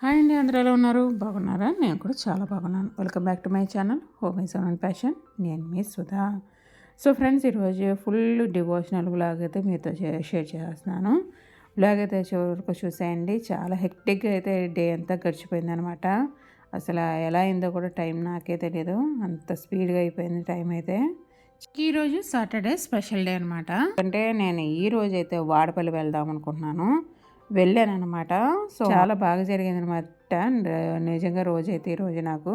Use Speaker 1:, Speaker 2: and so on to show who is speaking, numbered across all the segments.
Speaker 1: Hi అండి, అందరూ ఎలా ఉన్నారు? బాగున్నారా? నేను కూడా చాలా బాగున్నాను. Welcome back to my channel home is and passion. నేను మీ సుధా. సో ఫ్రెండ్స్, ఈరోజు ఫుల్ డివోషనల్ వ్లాగ్ అయితే మీతో షేర్ చేస్తున్నాను. వ్లాగ్ అయితే చివరి వరకు చూసేయండి. చాలా హెక్టిక్గా అయితే డే అంతా గడిచిపోయిందనమాట. అసలు ఎలా అయిందో కూడా టైం నాకే తెలియదు, అంత స్పీడ్గా అయిపోయింది టైం అయితే. ఈరోజు సాటర్డే స్పెషల్ డే అనమాట. అంటే నేను ఈ రోజు అయితే వాడపల్లి వెళ్దాం అనుకుంటున్నాను. వెళ్ళానమాట. సో చాలా బాగా జరిగిందనమాట. నిజంగా రోజైతే ఈరోజు నాకు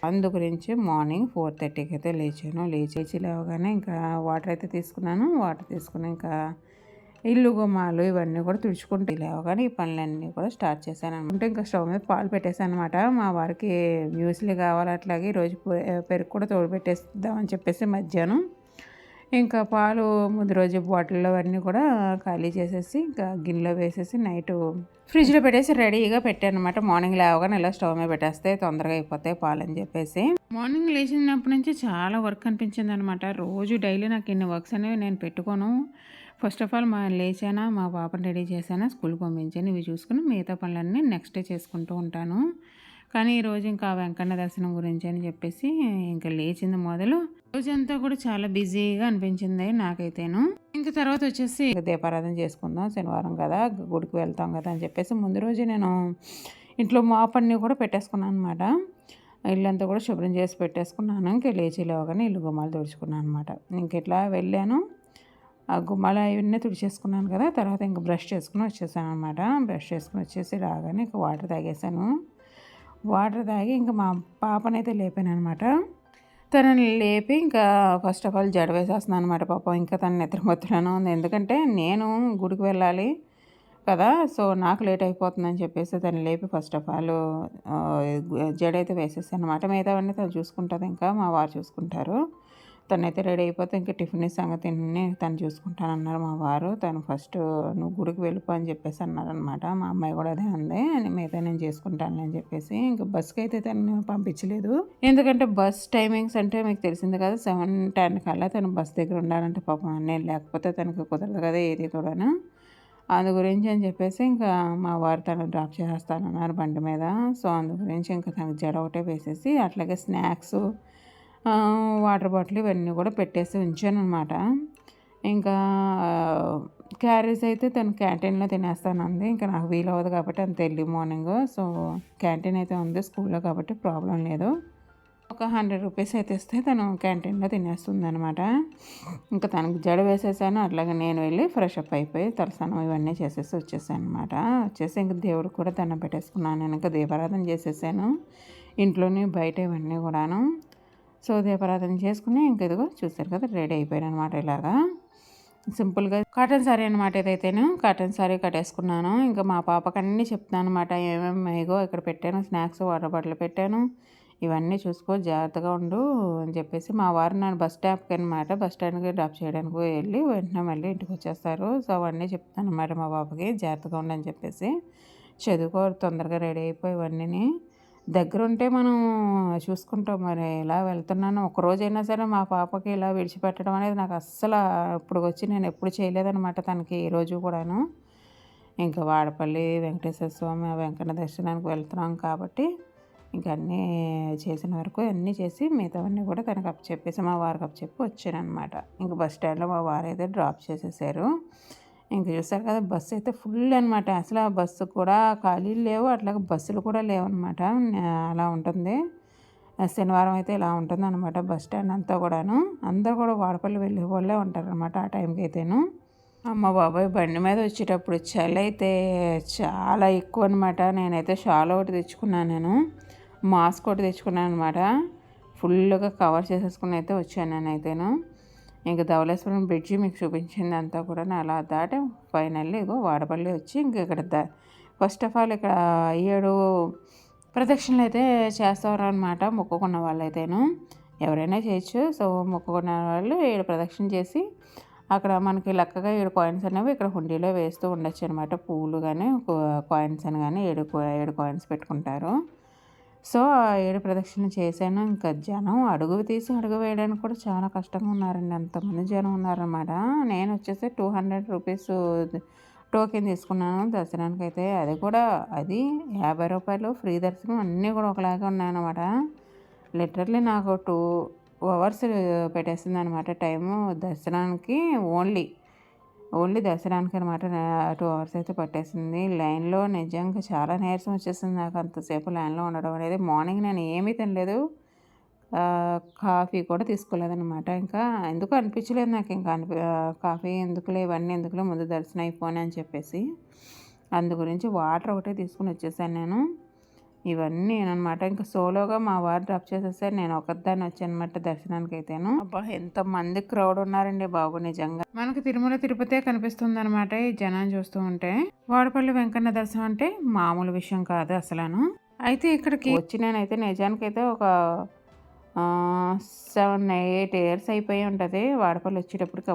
Speaker 1: అందు గురించి మార్నింగ్ 4:30కి అయితే లేచి లేవగానే ఇంకా వాటర్ అయితే తీసుకున్నాను. వాటర్ తీసుకుని ఇంకా ఇల్లు గుమ్మాలు ఇవన్నీ కూడా తుడుచుకుంటూ లేవగానే ఈ పనులన్నీ కూడా స్టార్ట్ చేశాను అనమాట. ఇంకా స్టవ్ మీద పాలు పెట్టేశాను అనమాట. మా వారికి మ్యూస్లీ కావాలి, అట్లాగే ఈరోజు పెరుగు కూడా తోడు పెట్టేద్దామని చెప్పేసి మధ్యాహ్నం ఇంకా పాలు ముందు రోజు బాటిల్లో అన్నీ కూడా ఖాళీ చేసేసి ఇంకా గిన్నెలో వేసేసి నైట్ ఫ్రిడ్జ్లో పెట్టేసి రెడీగా పెట్టాను అనమాట. మార్నింగ్ లేవగానే ఇలా స్టవ్ మీద పెట్టేస్తే తొందరగా అయిపోతాయి పాలు అని చెప్పేసి. మార్నింగ్ లేచినప్పటి నుంచి చాలా వర్క్ అనిపించింది అనమాట. రోజు డైలీ నాకు ఇన్ని వర్క్స్ అనేవి నేను పెట్టుకోను. ఫస్ట్ ఆఫ్ ఆల్ లేచానా, మా పాపని రెడీ చేశానా, స్కూల్కి పంపించాను, ఇవి చూసుకుని మిగతా పనులన్నీ నెక్స్ట్ డే చేసుకుంటూ ఉంటాను. కానీ ఈరోజు ఇంకా వెంకన్న దర్శనం గురించి అని చెప్పేసి ఇంకా లేచింది మొదలు రోజంతా కూడా చాలా బిజీగా అనిపించింది నాకైతేను. ఇంకా తర్వాత వచ్చేసి దీపారాధన చేసుకుందాం, శనివారం కదా, గుడికి వెళ్తాం కదా అని చెప్పేసి ముందు రోజు నేను ఇంట్లో మాప్ అన్నీ కూడా పెట్టేసుకున్నాను అనమాట. ఇల్లంతా కూడా శుభ్రం చేసి పెట్టేసుకున్నాను. ఇంకా లేచి లేవగానే ఇల్లు గుమ్మాలు తుడుచుకున్నాను అనమాట. ఇంక ఇట్లా వెళ్ళాను, ఆ గుమ్మాలు అవన్నీ తుడిచేసుకున్నాను కదా. తర్వాత ఇంకా బ్రష్ చేసుకుని వచ్చేసాను అనమాట. బ్రష్ చేసుకుని వచ్చేసి రాగానే ఇంకా వాటర్ తాగేసాను. వాటర్ తాగి ఇంకా మా పాపనైతే లేపాను అనమాట. తనని లేపి ఇంకా ఫస్ట్ ఆఫ్ ఆల్ జడ వేసేస్తున్నాను అనమాట. పాపం ఇంకా తను నిద్రమత్తులోనే ఉంది, ఎందుకంటే నేను గుడికి వెళ్ళాలి కదా, సో నాకు లేట్ అయిపోతుందని చెప్పేసి తను లేపి ఫస్ట్ ఆఫ్ ఆల్ జడ అయితే వేసేసాను అనమాట. మిగతావన్నీ తను చూసుకుంటుంది, ఇంకా మా వారు చూసుకుంటారు. తనైతే రెడీ అయిపోతే ఇంకా టిఫిన్ సంగతి తను చూసుకుంటానన్నారు మా వారు. తను ఫస్ట్ నువ్వు గుడికి వెళ్ళిపో అని చెప్పేసి అన్నారనమాట. మా అమ్మాయి కూడా అదే అంది, మిగతా నేను చేసుకుంటాను అని చెప్పేసి. ఇంకా బస్కి అయితే తను పంపించలేదు, ఎందుకంటే బస్ టైమింగ్స్ అంటే మీకు తెలిసింది కదా, 7:10 కల్లా తను బస్ దగ్గర ఉండాలంటే పాపం నేను లేకపోతే తనకు కుదరదు కదా ఏది కూడాను. అందు గురించి అని చెప్పేసి ఇంకా మా వారు తను డ్రాప్ చేస్తానన్నారు బండి మీద. సో అందు గురించి ఇంకా తనకు జడ ఒకటే వేసేసి అట్లాగే స్నాక్స్, వాటర్ బాటిల్ ఇవన్నీ కూడా పెట్టేసి ఉంచాను అనమాట. ఇంకా క్యారీస్ అయితే తను క్యాంటీన్లో తినేస్తానంది. ఇంకా నాకు వీలు అవ్వదు కాబట్టి అంత ఎర్లీ మార్నింగ్. సో క్యాంటీన్ అయితే ఉంది స్కూల్లో కాబట్టి ప్రాబ్లం లేదు. ఒక 100 రూపీస్ అయితే ఇస్తే తను క్యాంటీన్లో తినేస్తుంది అనమాట. ఇంకా తనకు జడ వేసేసాను. అట్లాగే నేను వెళ్ళి ఫ్రెష్ అప్ అయిపోయి తలస్నానం ఇవన్నీ చేసేసి వచ్చేసాను అనమాట. వచ్చేసి ఇంకా దేవుడికి కూడా దండం పెట్టేసుకున్నాను. నేను ఇంకా దీపారాధన చేసేసాను ఇంట్లోనే, బయట ఇవన్నీ కూడాను. సో దీపారాధన చేసుకుని ఇంక ఇదిగో చూస్తారు కదా, రెడీ అయిపోయాను అనమాట. ఇలాగా సింపుల్గా కాటన్ శారీ అనమాట. ఇదైతేను కాటన్ శారీ కట్టేసుకున్నాను. ఇంకా మా పాపకి అన్నీ చెప్తాను అనమాట. ఏమేమి ఇగో ఇక్కడ పెట్టాను, స్నాక్స్, వాటర్ బాటిల్ పెట్టాను, ఇవన్నీ చూసుకో, జాగ్రత్తగా ఉండు అని చెప్పేసి. మా వారు నన్ను బస్ స్టాప్కి అనమాట, బస్ స్టాండ్కి డ్రాప్ చేయడానికి వెళ్ళి వెంటనే మళ్ళీ ఇంటికి వచ్చేస్తారు. సో అవన్నీ చెప్తాను అనమాట మా పాపకి, జాగ్రత్తగా ఉండని చెప్పేసి. చదువుకో, తొందరగా రెడీ అయిపోయి ఇవన్నీ దగ్గర ఉంటే మనం చూసుకుంటాం. మరి ఇలా వెళ్తున్నాను ఒకరోజైనా సరే మా పాపకి ఇలా విడిచిపెట్టడం అనేది నాకు అస్సలు ఇప్పుడు వచ్చి నేను ఎప్పుడు చేయలేదనమాట తనకి. ఈరోజు కూడాను ఇంకా వాడపల్లి వెంకటేశ్వర స్వామి వెంకన్న దర్శనానికి వెళ్తున్నాం కాబట్టి ఇంక అన్నీ చేసిన వరకు అన్నీ చేసి మిగతావన్నీ కూడా తనకు అప్పచెప్పేసి మా వారికి అప్పచెప్పి వచ్చాను అనమాట. ఇంక బస్ స్టాండ్లో మా వారు అయితే డ్రాప్ చేసేసారు. ఇంక చూసారు కదా, బస్సు అయితే ఫుల్ అనమాట. అసలు ఆ బస్సు కూడా ఖాళీలు లేవు, అట్లాగే బస్సులు కూడా లేవన్నమాట. అలా ఉంటుంది. శనివారం అయితే ఇలా ఉంటుంది అనమాట బస్ స్టాండ్ అంతా కూడాను. అందరూ కూడా వాడపల్లి వెళ్ళే వాళ్ళే ఉంటారనమాట ఆ టైంకి అయితేను. అమ్మ బాబాయ్, బండి మీద వచ్చేటప్పుడు చలి అయితే చాలా ఎక్కువ అనమాట. నేనైతే షాల్ ఒకటి తెచ్చుకున్నాను, నేను మాస్క్ ఒకటి తెచ్చుకున్నాను అనమాట. ఫుల్గా కవర్ చేసేసుకుని అయితే వచ్చాను నేనైతేను. ఇంకా ధవళేశ్వరం బ్రిడ్జి మీకు చూపించింది అంతా కూడా అలా దాటి ఫైనల్లీ ఇగో వాడపల్లి వచ్చి ఇంక ఇక్కడ ఫస్ట్ ఆఫ్ ఆల్ ఇక్కడ 7 ప్రదక్షిణలు అయితే చేస్తారు అనమాట. మొక్కుకున్న వాళ్ళు అయితేను ఎవరైనా చేయొచ్చు. సో మొక్కుకున్న వాళ్ళు 7 ప్రదక్షిణ చేసి అక్కడ మనకి లెక్కగా 7 కాయిన్స్ అనేవి ఇక్కడ హుండీలో వేస్తూ ఉండొచ్చు అనమాట. పూలు కానీ కాయిన్స్ అని కానీ 7 కాయిన్స్ పెట్టుకుంటారు. సో ఆ 7 ప్రదక్షిణలు చేశాను. ఇంకా జనం అడుగు తీసి అడుగు వేయడానికి కూడా చాలా కష్టంగా ఉన్నారండి, అంతమంది జనం ఉన్నారన్నమాట. నేను వచ్చేసి 200 రూపీస్ టోకెన్ తీసుకున్నాను దర్శనానికి అయితే. అది 50 రూపాయలు ఫ్రీ దర్శనం. అన్నీ కూడా ఒకలాగే ఉన్నాయన్నమాట. లిటరల్లీ నాకు 2 అవర్స్ పెట్టేసిందనమాట టైము దర్శనానికి. ఓన్లీ దర్శనానికి అనమాట. 2 అవర్స్ అయితే పట్టేసింది లైన్లో. నిజంగా చాలా నీరసం వచ్చేసింది నాకు అంతసేపు లైన్లో ఉండడం అనేది. మార్నింగ్ నేను ఏమీ తినలేదు, కాఫీ కూడా తీసుకోలేదనమాట. ఇంకా ఎందుకు అనిపించలేదు నాకు, ఇంకా కాఫీ ఎందుకులే, ఇవన్నీ ఎందుకులే, ముందు దర్శనం అయిపోయి అని చెప్పేసి అందు గురించి వాటర్ ఒకటే తీసుకుని వచ్చేసాను నేను. ఇవన్నీ అనమాట. ఇంకా సోలోగా మా వారు డ్రాప్ చేసేసారు, నేను ఒకదాన్ని వచ్చానమాట దర్శనానికి అయితేను. అబ్బా ఎంతమంది క్రౌడ్ ఉన్నారండి బాబు, నిజంగా మనకు తిరుమల తిరుపతే కనిపిస్తుంది అనమాట ఈ జనాన్ని చూస్తూ ఉంటే. వాడపల్లి వెంకన్న దర్శనం అంటే మామూలు విషయం కాదు అసలను. అయితే ఇక్కడికి వచ్చి నేనైతే నిజానికైతే ఒక 7-8 ఇయర్స్ అయిపోయి ఉంటుంది వాడపల్లి వచ్చేటప్పటికి.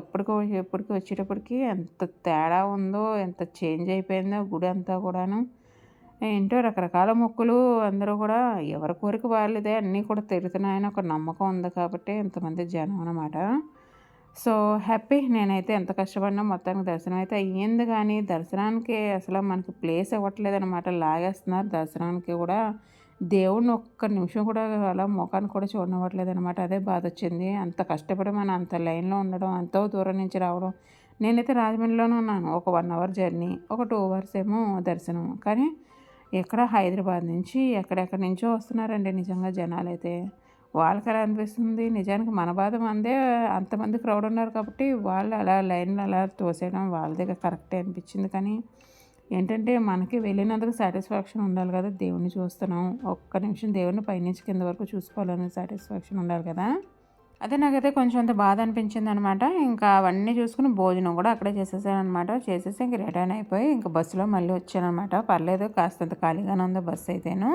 Speaker 1: ఎప్పటికి వచ్చేటప్పటికి ఎంత తేడా ఉందో, ఎంత చేంజ్ అయిపోయిందో గుడి అంతా కూడాను. ఏంటో రకరకాల మొక్కులు అందరూ కూడా ఎవరి కోరిక వాళ్ళదే అన్నీ కూడా తిరుగుతున్నాయని ఒక నమ్మకం ఉంది కాబట్టి ఇంతమంది జనం అన్నమాట. So happy. నేనైతే ఎంత కష్టపడినా మొత్తానికి దర్శనం అయితే అయ్యింది. కానీ దర్శనానికి అసలు మనకి ప్లేస్ ఇవ్వట్లేదు అనమాట, లాగేస్తున్నారు దర్శనానికి కూడా. దేవుడిని ఒక్క నిమిషం కూడా అలా ముఖాన్ని కూడా చూడనివ్వట్లేదు అనమాట. అదే బాధ వచ్చింది. అంత కష్టపడి మనం అంత లైన్లో ఉండడం, ఎంతో దూరం నుంచి రావడం. నేనైతే రాజమండ్రిలోనే ఉన్నాను. ఒక 1 అవర్ జర్నీ, ఒక 2 అవర్స్ ఏమో దర్శనం. కానీ ఇక్కడ హైదరాబాద్ నుంచి ఎక్కడెక్కడి నుంచో వస్తున్నారండి నిజంగా జనాలు అయితే. వాళ్ళకి ఎలా అనిపిస్తుంది, నిజానికి మన బాధ మందే, అంతమంది క్రౌడ్ ఉన్నారు కాబట్టి వాళ్ళు అలా లైన్లో అలా తోసేయడం వాళ్ళ దగ్గర కరెక్టే అనిపించింది. కానీ ఏంటంటే మనకి వెళ్ళినందుకు సాటిస్ఫాక్షన్ ఉండాలి కదా, దేవుణ్ణి చూస్తున్నాం ఒక్క నిమిషం దేవుడిని పైనుంచి కింద వరకు చూసుకోవాలనే సాటిస్ఫాక్షన్ ఉండాలి కదా. అదే నాకైతే కొంచెం అంత బాధ అనిపించింది అనమాట. ఇంకా అవన్నీ చూసుకుని భోజనం కూడా అక్కడే చేసేసాను అనమాట. చేసేసి ఇంక రిటర్న్ అయిపోయి ఇంకా బస్సులో మళ్ళీ వచ్చానమాట. పర్లేదు, కాస్తంత ఖాళీగానే ఉంది బస్సు అయితేను.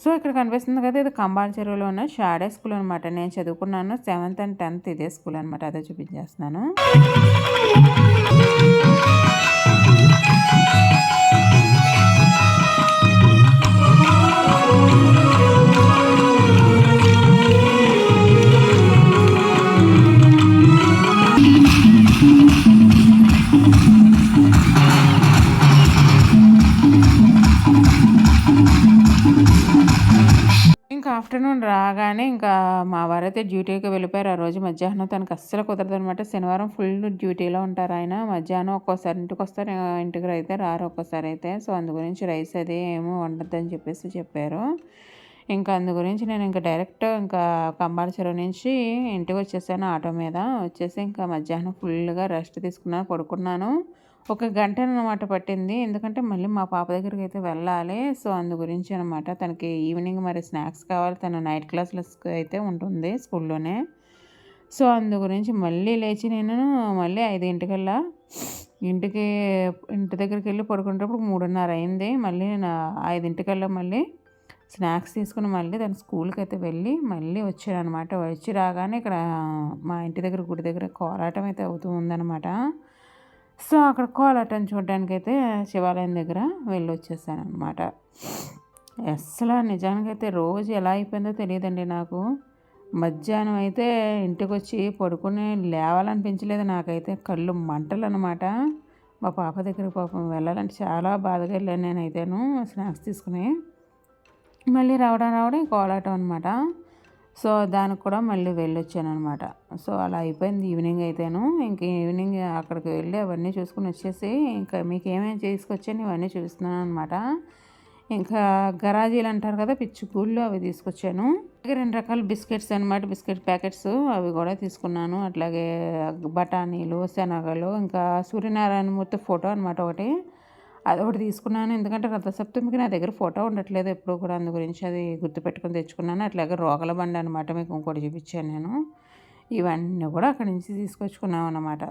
Speaker 1: సో ఇక్కడ కనిపిస్తుంది కదా, ఇది కంబాల చెరువులో ఉన్న షాడే స్కూల్ అనమాట. నేను చదువుకున్నాను 7th and 10th ఇదే స్కూల్ అనమాట. అదే చూపించేస్తున్నాను. ఇంకా ఆఫ్టర్నూన్ రాగానే ఇంకా మా వారైతే డ్యూటీకి వెళ్ళిపోయారు. ఆ రోజు మధ్యాహ్నం తనకు అస్సలు కుదరదనమాట. శనివారం ఫుల్ డ్యూటీలో ఉంటారు ఆయన. మధ్యాహ్నం ఒక్కోసారి ఇంటికి వస్తారు, ఇంటికి అయితే రారు ఒక్కోసారి అయితే. సో అందు గురించి రైస్ అది ఏమో వండొద్దని చెప్పేసి చెప్పారు. ఇంకా అందు గురించి నేను ఇంకా డైరెక్ట్ ఇంకా కంబాల చెరువు నుంచి ఇంటికి వచ్చేసాను ఆటో మీద. వచ్చేసి ఇంకా మధ్యాహ్నం ఫుల్గా రెస్ట్ తీసుకున్నాను, పడుకున్నాను. ఒక గంట అనమాట పట్టింది, ఎందుకంటే మళ్ళీ మా పాప దగ్గరికి అయితే వెళ్ళాలి. సో అందు గురించి అనమాట. తనకి ఈవినింగ్ మరి స్నాక్స్ కావాలి, తను నైట్ క్లాస్లకి అయితే ఉంటుంది స్కూల్లోనే. సో అందు గురించి మళ్ళీ లేచి నేను మళ్ళీ 5 ఇంటి దగ్గరికి వెళ్ళి పడుకునేటప్పుడు 3:30 అయింది. మళ్ళీ నేను 5 మళ్ళీ స్నాక్స్ తీసుకుని మళ్ళీ దాని స్కూల్కి అయితే వెళ్ళి మళ్ళీ వచ్చాను అనమాట. వచ్చి రాగానే ఇక్కడ మా ఇంటి దగ్గర గుడి దగ్గర కోలాటం అయితే అవుతూ ఉందన్నమాట. సో అక్కడ కోలాటం చూడడానికైతే శివాలయం దగ్గర వెళ్ళి వచ్చేసాను అనమాట. అస్సలు నిజానికైతే రోజు ఎలా అయిపోయిందో తెలియదండి నాకు. మధ్యాహ్నం అయితే ఇంటికి వచ్చి పడుకుని లేవాలనిపించలేదు నాకైతే. కళ్ళు మంటలు అనమాట. మా పాప దగ్గరికి పాపం వెళ్ళాలంటే చాలా బాధగా వెళ్ళాను నేనైతేను. స్నాక్స్ తీసుకుని మళ్ళీ రావడం కోలాటం అనమాట. సో దానికి కూడా మళ్ళీ వెళ్ళొచ్చాను అనమాట. సో అలా అయిపోయింది ఈవినింగ్ అయితేను. ఇంక ఈవినింగ్ అక్కడికి వెళ్ళి అవన్నీ చూసుకుని వచ్చేసి ఇంకా మీకు ఏమేమి తీసుకొచ్చాను ఇవన్నీ చూస్తున్నాను అనమాట. ఇంకా గరాజీలు అంటారు కదా, పిచ్చుకూళ్ళు, అవి తీసుకొచ్చాను. అలాగే 2 రకాల బిస్కెట్స్ అనమాట, బిస్కెట్ ప్యాకెట్స్ అవి కూడా తీసుకున్నాను. అట్లాగే బఠానీలు, శనగలు, ఇంకా సూర్యనారాయణమూర్తి ఫోటో అనమాట ఒకటి, అది ఒకటి తీసుకున్నాను. ఎందుకంటే రథసప్తమికి నా దగ్గర ఫోటో ఉండట్లేదు ఎప్పుడు కూడా, అందు గురించి అది గుర్తుపెట్టుకుని తెచ్చుకున్నాను. అట్లాగే రోగల బండి అనమాట, మీకు ఇంకోటి చూపించాను నేను. ఇవన్నీ కూడా అక్కడి నుంచి తీసుకొచ్చుకున్నాం అన్నమాట.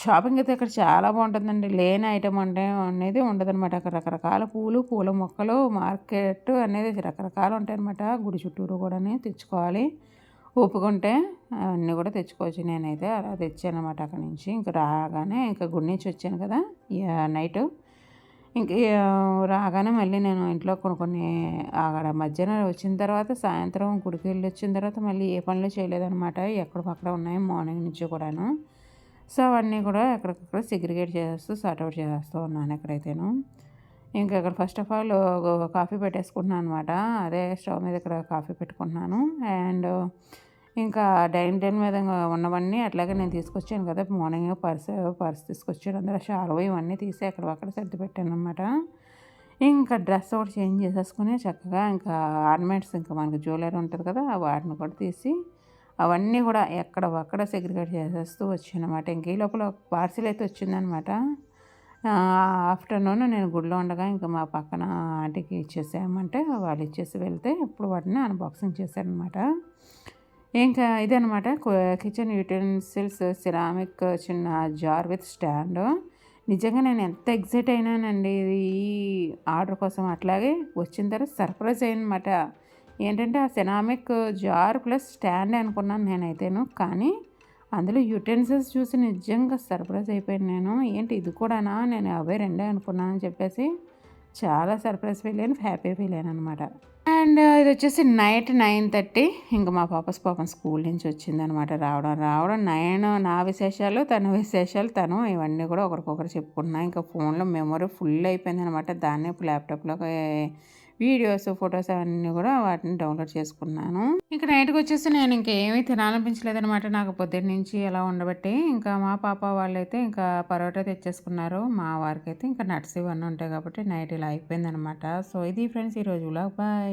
Speaker 1: షాపింగ్ అయితే అక్కడ చాలా బాగుంటుందండి. లేని ఐటమ్ అనేది ఉండదన్నమాట. అక్కడ రకరకాల పూల మొక్కలు, మార్కెట్ అనేది రకరకాలు ఉంటాయి అనమాట. గుడి చుట్టూరు కూడా తెచ్చుకోవాలి, ఒప్పుకుంటే అన్నీ కూడా తెచ్చుకోవచ్చు. నేనైతే అలా తెచ్చాను అనమాట అక్కడి నుంచి. ఇంకా రాగానే ఇంకా గుడి నుంచి వచ్చాను కదా నైట్. ఇంక రాగానే మళ్ళీ నేను ఇంట్లో కొన్ని అక్కడ మధ్యాహ్నం వచ్చిన తర్వాత సాయంత్రం గుడికి వెళ్ళి వచ్చిన తర్వాత మళ్ళీ ఏ పనులు చేయలేదన్నమాట. ఎక్కడికక్కడ ఉన్నాయి మార్నింగ్ నుంచి కూడాను. సో అవన్నీ కూడా ఎక్కడికక్కడ సెగ్రిగేట్ చేస్తూ సార్ట్అవుట్ చేస్తూ ఉన్నాను ఎక్కడైతేను. ఇంకా ఇక్కడ ఫస్ట్ ఆఫ్ ఆల్ కాఫీ పెట్టేసుకుంటున్నాను అనమాట. అదే స్టవ్ మీద ఇక్కడ కాఫీ పెట్టుకుంటున్నాను. అండ్ ఇంకా డైనింగ్ టేబుల్ మీద ఉన్నవన్నీ అట్లాగే నేను తీసుకొచ్చాను కదా మార్నింగ్ పర్స్ తీసుకొచ్చాను. అందులో షాల్వ ఇవన్నీ తీసి అక్కడ సర్ది పెట్టాను అనమాట. ఇంకా డ్రెస్ ఒకటి చేంజ్ చేసేసుకుని చక్కగా ఇంకా ఆర్నమెంట్స్ ఇంకా మనకి జ్యువెలరీ ఉంటుంది కదా వాటిని కూడా తీసి అవన్నీ కూడా ఎక్కడక్కడ సెగ్రిగేట్ చేసేస్తూ వచ్చానమాట. ఇంక ఈ లోపల పార్సిల్ అయితే వచ్చిందనమాట. ఆఫ్టర్నూన్ నేను గుడిలో ఉండగా ఇంకా మా పక్కన ఆంటీకి ఇచ్చేసామంటే వాళ్ళు ఇచ్చేసి వెళ్తే ఇప్పుడు వాటిని అన్బాక్సింగ్ చేశారనమాట. ఇంకా ఇదనమాట కిచెన్ యూటెన్సిల్స్ సిరామిక్ చిన్న జార్ విత్ స్టాండ్. నిజంగా నేను ఎంత ఎక్సైట్ అయినానండి ఈ ఆర్డర్ కోసం. అట్లాగే వచ్చిన తర్వాత సర్ప్రైజ్ అయ్యనమాట. ఏంటంటే ఆ సిరామిక్ జార్ ప్లస్ స్టాండ్ అనుకున్నాను నేనైతేను. కానీ అందులో యుటెన్సిల్స్ చూసి నిజంగా సర్ప్రైజ్ అయిపోయాను నేను. ఏంటి ఇది కూడానా, నేను అవే రెండే అనుకున్నాను అని చెప్పేసి చాలా సర్ప్రైజ్ ఫీల్ అయ్యాను, హ్యాపీ ఫీల్ అయ్యాను అనమాట. అండ్ ఇది వచ్చేసి నైట్ 9:30. ఇంకా మా పాపం స్కూల్ నుంచి వచ్చిందనమాట. రావడం నా విశేషాలు తన విశేషాలు ఇవన్నీ కూడా ఒకరికొకరు చెప్పుకుంటున్నా. ఇంకా ఫోన్లో మెమొరీ ఫుల్ అయిపోయిందనమాట. దాన్ని ల్యాప్టాప్లో వీడియోస్ ఫొటోస్ అవన్నీ కూడా వాటిని డౌన్లోడ్ చేసుకున్నాను. ఇంకా నైట్కి వచ్చేసి నేను ఇంకేమీ తినాలనిపించలేదనమాట నాకు పొద్దున్న నుంచి ఎలా ఉండబట్టి. ఇంకా మా పాప వాళ్ళైతే ఇంకా పరోటా తెచ్చేసుకున్నారు. మా వారికి అయితే ఇంకా నట్స్ ఇవన్నీ ఉంటాయి కాబట్టి నైట్ ఇలా అయిపోయిందనమాట. సో ఇది ఫ్రెండ్స్ ఈరోజు వ్లాగ్. బాయ్.